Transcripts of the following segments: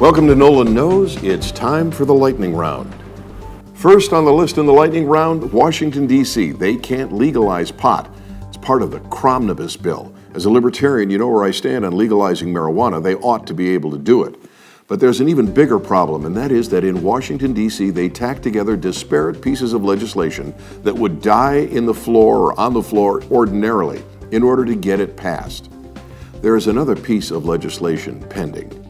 Welcome to Nolan Knows. It's time for the lightning round. First on the list in the lightning round, Washington, D.C. They can't legalize pot. It's part of the Cromnibus bill. As a libertarian, you know where I stand on legalizing marijuana. They ought to be able to do it. But there's an even bigger problem, and that is that in Washington, D.C., they tack together disparate pieces of legislation that would die in the floor or on the floor ordinarily in order to get it passed. There is another piece of legislation pending.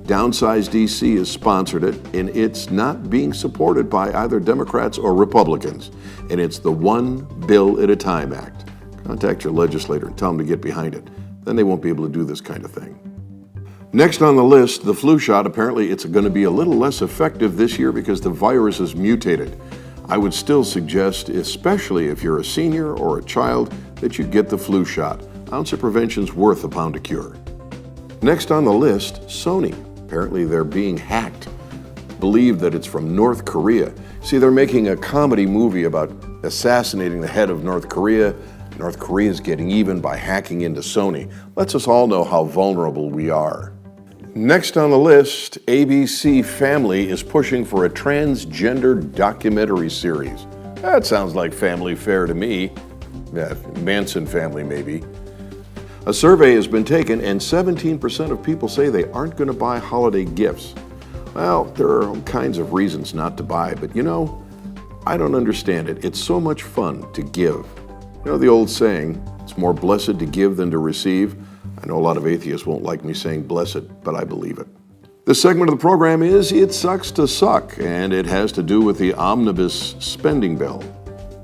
Downsize DC has sponsored it, and it's not being supported by either Democrats or Republicans. And it's the One Bill at a Time Act. Contact your legislator and tell them to get behind it. Then they won't be able to do this kind of thing. Next on the list, the flu shot. Apparently it's going to be a little less effective this year because the virus has mutated. I would still suggest, especially if you're a senior or a child, that you get the flu shot. Ounce of prevention's worth a pound of cure. Next on the list, Sony. Apparently they're being hacked. Believe that it's from North Korea. See, they're making a comedy movie about assassinating the head of North Korea. North Korea is getting even by hacking into Sony. Lets us all know how vulnerable we are. Next on the list, ABC Family is pushing for a transgender documentary series. That sounds like family fare to me. Yeah, Manson family maybe. A survey has been taken and 17% of people say they aren't going to buy holiday gifts. Well, there are all kinds of reasons not to buy, but you know, I don't understand it. It's so much fun to give. You know the old saying, it's more blessed to give than to receive? I know a lot of atheists won't like me saying blessed, but I believe it. This segment of the program is It Sucks to Suck, and it has to do with the omnibus spending bill.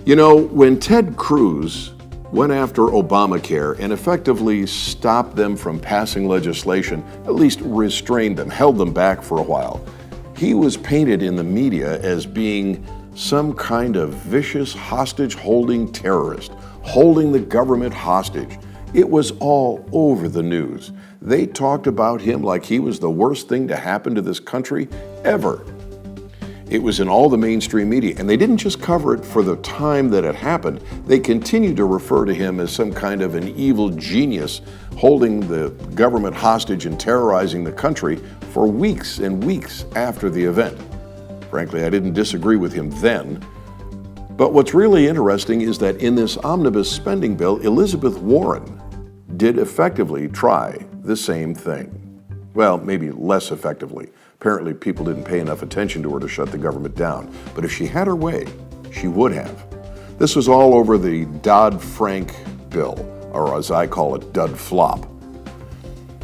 You know, when Ted Cruz went after Obamacare and effectively stopped them from passing legislation, at least restrained them, held them back for a while, he was painted in the media as being some kind of vicious hostage-holding terrorist, holding the government hostage. It was all over the news. They talked about him like he was the worst thing to happen to this country ever. It was in all the mainstream media, and they didn't just cover it for the time that it happened. They continued to refer to him as some kind of an evil genius holding the government hostage and terrorizing the country for weeks and weeks after the event. Frankly, I didn't disagree with him then. But what's really interesting is that in this omnibus spending bill, Elizabeth Warren did effectively try the same thing. Well, maybe less effectively. Apparently, people didn't pay enough attention to her to shut the government down. But if she had her way, she would have. This was all over the Dodd-Frank bill, or as I call it, Dud-Flop.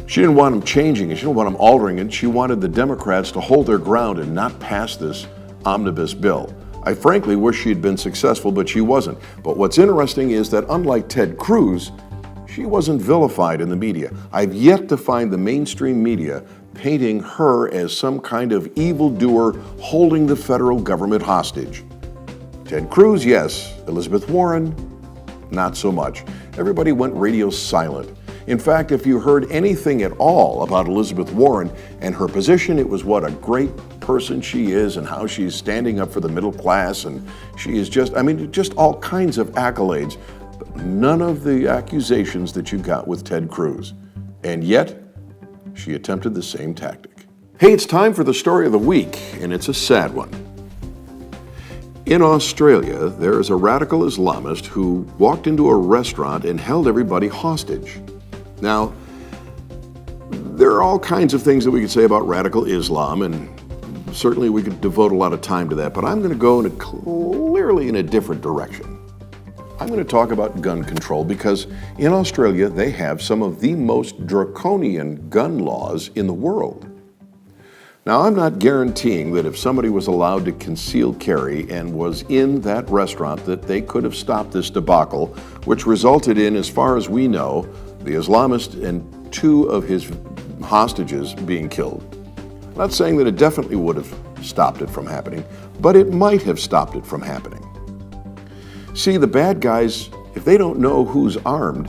She didn't want them changing it. She didn't want them altering it. She wanted the Democrats to hold their ground and not pass this omnibus bill. I frankly wish she'd been successful, but she wasn't. But what's interesting is that unlike Ted Cruz, she wasn't vilified in the media. I've yet to find the mainstream media painting her as some kind of evildoer holding the federal government hostage. Ted Cruz, yes. Elizabeth Warren, not so much. Everybody went radio silent. In fact, if you heard anything at all about Elizabeth Warren and her position, it was what a great person she is and how she's standing up for the middle class, and she is just all kinds of accolades. But none of the accusations that you got with Ted Cruz. And yet, she attempted the same tactic. Hey, it's time for the story of the week, and it's a sad one. In Australia, there is a radical Islamist who walked into a restaurant and held everybody hostage. Now, there are all kinds of things that we could say about radical Islam, and certainly we could devote a lot of time to that, but I'm going to go clearly in a different direction. I'm going to talk about gun control because in Australia, they have some of the most draconian gun laws in the world. Now, I'm not guaranteeing that if somebody was allowed to conceal carry and was in that restaurant that they could have stopped this debacle, which resulted in, as far as we know, the Islamist and 2 of his hostages being killed. I'm not saying that it definitely would have stopped it from happening, but it might have stopped it from happening. See, the bad guys, if they don't know who's armed,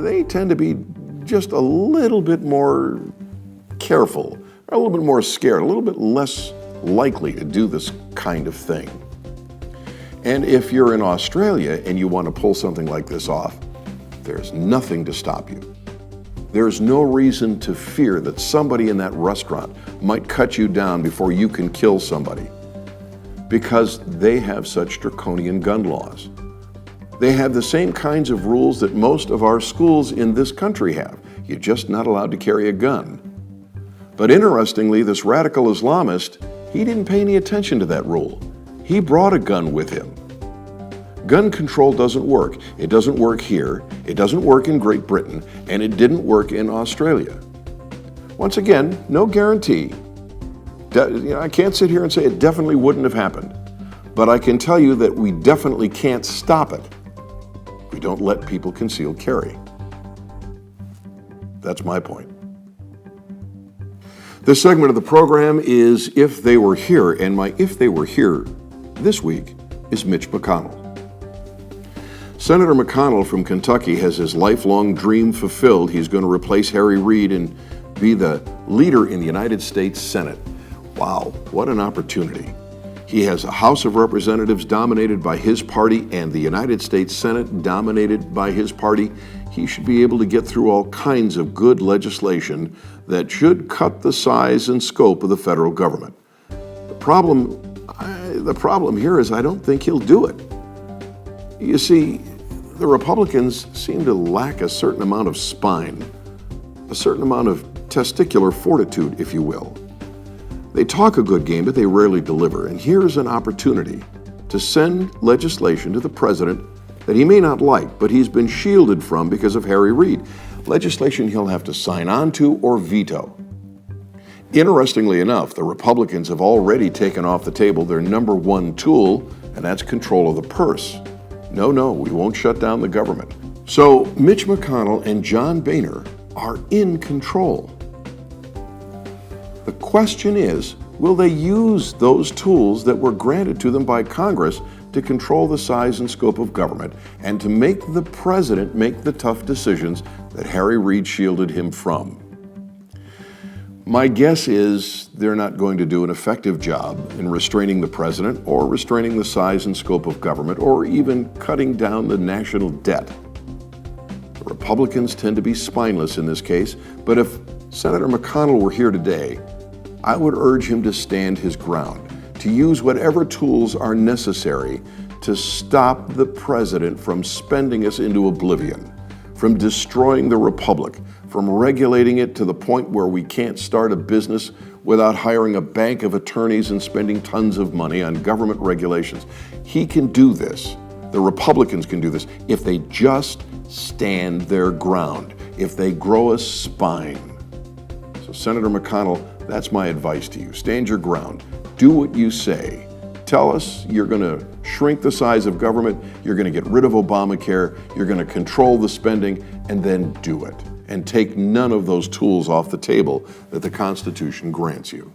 they tend to be just a little bit more careful, a little bit more scared, a little bit less likely to do this kind of thing. And if you're in Australia and you want to pull something like this off, there's nothing to stop you. There's no reason to fear that somebody in that restaurant might cut you down before you can kill somebody, because they have such draconian gun laws. They have the same kinds of rules that most of our schools in this country have. You're just not allowed to carry a gun. But interestingly, this radical Islamist, he didn't pay any attention to that rule. He brought a gun with him. Gun control doesn't work. It doesn't work here, it doesn't work in Great Britain, and it didn't work in Australia. Once again, no guarantee. I can't sit here and say it definitely wouldn't have happened, but I can tell you that we definitely can't stop it. We don't let people concealed carry. That's my point. This segment of the program is If They Were Here, and my If They Were Here this week is Mitch McConnell. Senator McConnell from Kentucky has his lifelong dream fulfilled. He's going to replace Harry Reid and be the leader in the United States Senate. Wow, what an opportunity. He has a House of Representatives dominated by his party and the United States Senate dominated by his party. He should be able to get through all kinds of good legislation that should cut the size and scope of the federal government. The problem here is I don't think he'll do it. You see, the Republicans seem to lack a certain amount of spine, a certain amount of testicular fortitude, if you will. They talk a good game, but they rarely deliver. And here's an opportunity to send legislation to the president that he may not like, but he's been shielded from because of Harry Reid. Legislation he'll have to sign on to or veto. Interestingly enough, the Republicans have already taken off the table their number one tool, and that's control of the purse. No, we won't shut down the government. So Mitch McConnell and John Boehner are in control. The question is, will they use those tools that were granted to them by Congress to control the size and scope of government and to make the president make the tough decisions that Harry Reid shielded him from? My guess is they're not going to do an effective job in restraining the president or restraining the size and scope of government or even cutting down the national debt. The Republicans tend to be spineless in this case, but if Senator McConnell were here today, I would urge him to stand his ground, to use whatever tools are necessary to stop the president from spending us into oblivion, from destroying the republic, from regulating it to the point where we can't start a business without hiring a bank of attorneys and spending tons of money on government regulations. He can do this. The Republicans can do this if they just stand their ground, if they grow a spine. So Senator McConnell, that's my advice to you. Stand your ground. Do what you say. Tell us you're going to shrink the size of government, you're going to get rid of Obamacare, you're going to control the spending, and then do it. And take none of those tools off the table that the Constitution grants you.